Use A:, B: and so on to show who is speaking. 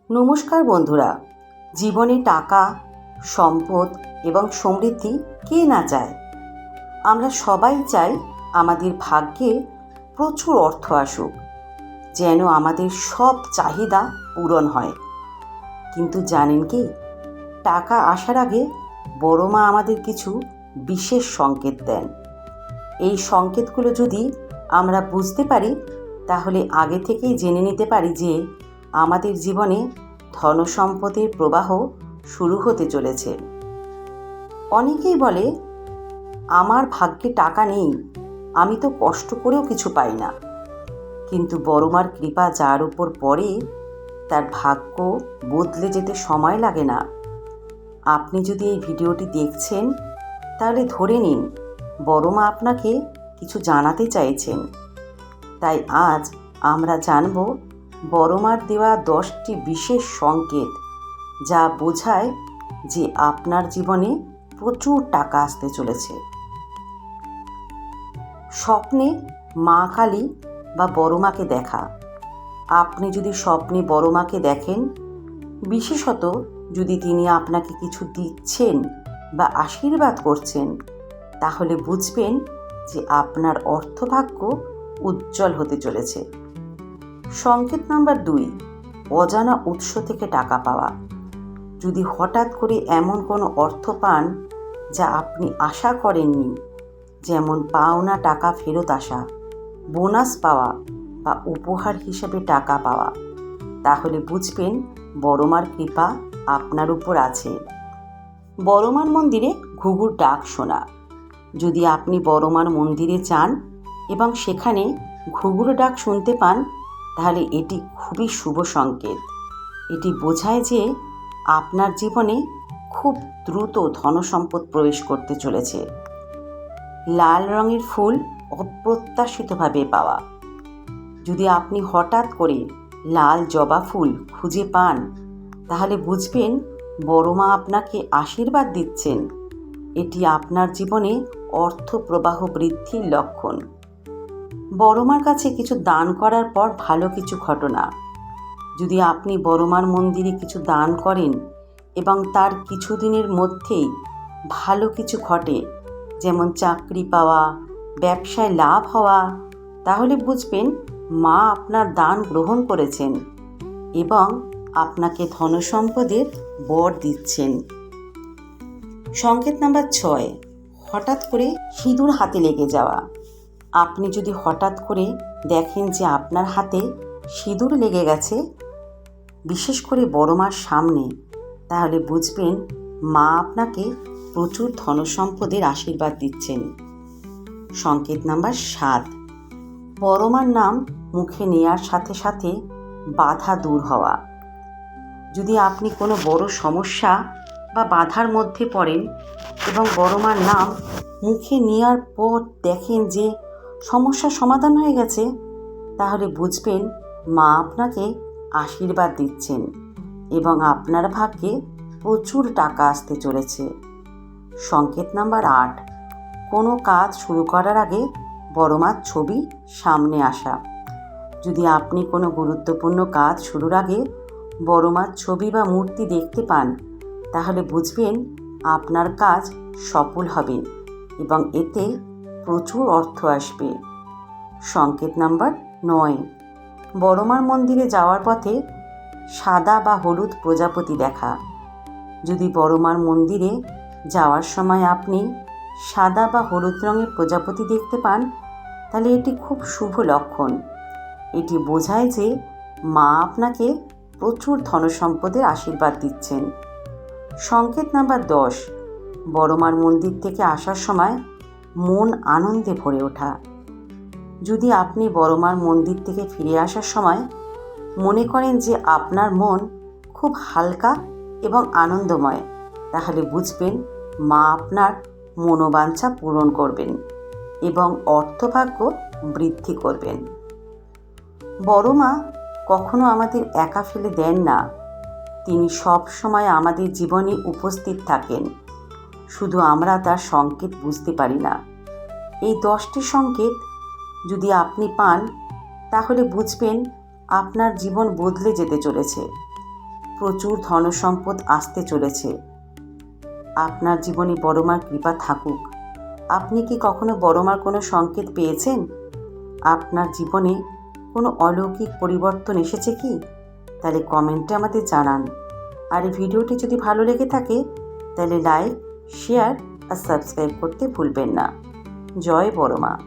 A: নমস্কার বন্ধুরা। জীবনে টাকা, সম্পদ এবং সমৃদ্ধি কে না চায়? আমরা সবাই চাই আমাদের ভাগ্যে প্রচুর অর্থ আসুক, যেন আমাদের সব চাহিদা পূরণ হয়। কিন্তু জানেন কি, টাকা আসার আগে বড় মা আমাদের কিছু বিশেষ সংকেত দেন। এই সংকেতগুলো যদি আমরা বুঝতে পারি, তাহলে আগে থেকেই জেনে নিতে পারি যে আমাদের জীবনে ধনসম্পদের প্রবাহ শুরু হতে চলেছে। অনেকেই বলে, আমার ভাগ্যে টাকা নেই, আমি তো কষ্ট করেও কিছু পাই না। কিন্তু বড়মার কৃপা যার উপর পড়ে, তার ভাগ্য বদলে যেতে সময় লাগে না। আপনি যদি এই ভিডিওটি দেখছেন, তাহলে ধরে নিন বড়মা আপনাকে কিছু জানাতে চাইছেন। তাই আজ আমরা জানব বড়মার দেওয়া 10টি বিশেষ সংকেত, যা বোঝায় যে আপনার জীবনে প্রচুর টাকা আসতে চলেছে। স্বপ্নে মা কালী বা বড়মাকে দেখা। আপনি যদি স্বপ্নে বড়মাকে দেখেন, বিশেষত যদি তিনি আপনাকে কিছু দিচ্ছেন বা আশীর্বাদ করছেন, তাহলে বুঝবেন যে আপনার অর্থভাগ্য উজ্জ্বল হতে চলেছে। সংকেত নাম্বার 2, অজানা উৎস থেকে টাকা পাওয়া। যদি হঠাৎ করে এমন কোনো অর্থ পান যা আপনি আশা করেননি, যেমন পাওনা টাকা ফেরত আসা, বোনাস পাওয়া বা উপহার হিসেবে টাকা পাওয়া, তাহলে বুঝবেন বড়মার কৃপা আপনার উপর আছে। বড়মার মন্দিরে ঘুঘুর ডাক শোনা। যদি আপনি বড়মার মন্দিরে যান এবং সেখানে ঘুঘুর ডাক শুনতে পান, তাহলে এটি খুবই শুভ সংকেত। এটি বোঝায় যে আপনার জীবনে খুব দ্রুত ধনসম্পদ প্রবেশ করতে চলেছে। লাল রঙের ফুল অপ্রত্যাশিতভাবে পাওয়া। যদি আপনি হঠাৎ করে লাল জবা ফুল খুঁজে পান, তাহলে বুঝবেন বড়মা আপনাকে আশীর্বাদ দিচ্ছেন। এটি আপনার জীবনে অর্থ প্রবাহ বৃদ্ধির লক্ষণ। বড়মার কাছে কিছু দান করার পর ভালো কিছু ঘটনা। যদি আপনি বড়মার মন্দিরে কিছু দান করেন এবং তার কিছুদিনের মধ্যেই ভালো কিছু ঘটে, যেমন চাকরি পাওয়া, ব্যবসায় লাভ হওয়া, তাহলে বুঝবেন মা আপনার দান গ্রহণ করেছেন এবং আপনাকে ধনসম্পদের বর দিচ্ছেন। সংকেত নাম্বার 6, হঠাৎ করে সিঁদুর হাতে লেগে যাওয়া। আপনি যদি হঠাৎ করে দেখেন যে আপনার হাতে সিঁদুর লেগে গেছে, বিশেষ করে বড়মার সামনে, তাহলে বুঝবেন মা আপনাকে প্রচুর ধনসম্পদের আশীর্বাদ দিচ্ছেন। সংকেত নাম্বার 7, বড়মার নাম মুখে নেয়ার সাথে সাথে বাধা দূর হওয়া। যদি আপনি কোনো বড় সমস্যা বা বাধার মধ্যে পড়েন এবং বড়মার নাম মুখে নেওয়ার পর দেখেন যে সমস্যার সমাধান হয়ে গেছে, তাহলে বুঝবেন মা আপনাকে আশীর্বাদ দিচ্ছেন এবং আপনার ভাগ্যে প্রচুর টাকা আসতে চলেছে। সংকেত নাম্বার 8, কোনো কাজ শুরু করার আগে বড়মার ছবি সামনে আসা। যদি আপনি কোনো গুরুত্বপূর্ণ কাজ শুরুর আগে বড়মার ছবি বা মূর্তি দেখতে পান, তাহলে বুঝবেন আপনার কাজ সফল হবে এবং এতে প্রচুর অর্থ আসবে। সংকেত নাম্বার 9, বড়মার মন্দিরে যাওয়ার পথে সাদা বা হলুদ প্রজাপতি দেখা। যদি বড়মার মন্দিরে যাওয়ার সময় আপনি সাদা বা হলুদ রঙের প্রজাপতি দেখতে পান, তাহলে এটি খুব শুভ লক্ষণ। এটি বোঝায় যে মা আপনাকে প্রচুর ধনসম্পদের আশীর্বাদ দিচ্ছেন। সংকেত নাম্বার 10, বড়মার মন্দির থেকে আসার সময় মন আনন্দে ভরে ওঠা। যদি আপনি বড়মার মন্দির থেকে ফিরে আসার সময় মনে করেন যে আপনার মন খুব হালকা এবং আনন্দময়, তাহলে বুঝবেন মা আপনার মনোবাঞ্ছা পূরণ করবেন এবং অর্থভাগ্য বৃদ্ধি করবেন। বড়মা কখনো আমাদের একা ফেলে দেন না। তিনি সব সময় আমাদের জীবনে উপস্থিত থাকেন, শুধু আমরা তার সংকেত বুঝতে পারি না। এই 10টি সংকেত যদি আপনি পান, তাহলে বুঝবেন আপনার জীবন বদলে যেতে চলেছে। প্রচুর ধনসম্পদ আসতে চলেছে। আপনার জীবনে বড় মার কৃপা থাকুক। আপনি কি কখনো বড় মার কোনো সংকেত পেয়েছেন? আপনার জীবনে কোনো অলৌকিক পরিবর্তন এসেছে কি? তাহলে কমেন্টে আমাদের জানান। আর এই ভিডিওটি যদি ভালো লেগে থাকে তাহলে লাইক, শেয়ার আর সাবস্ক্রাইব করতে ভুলবেন না। জয় বড় মা।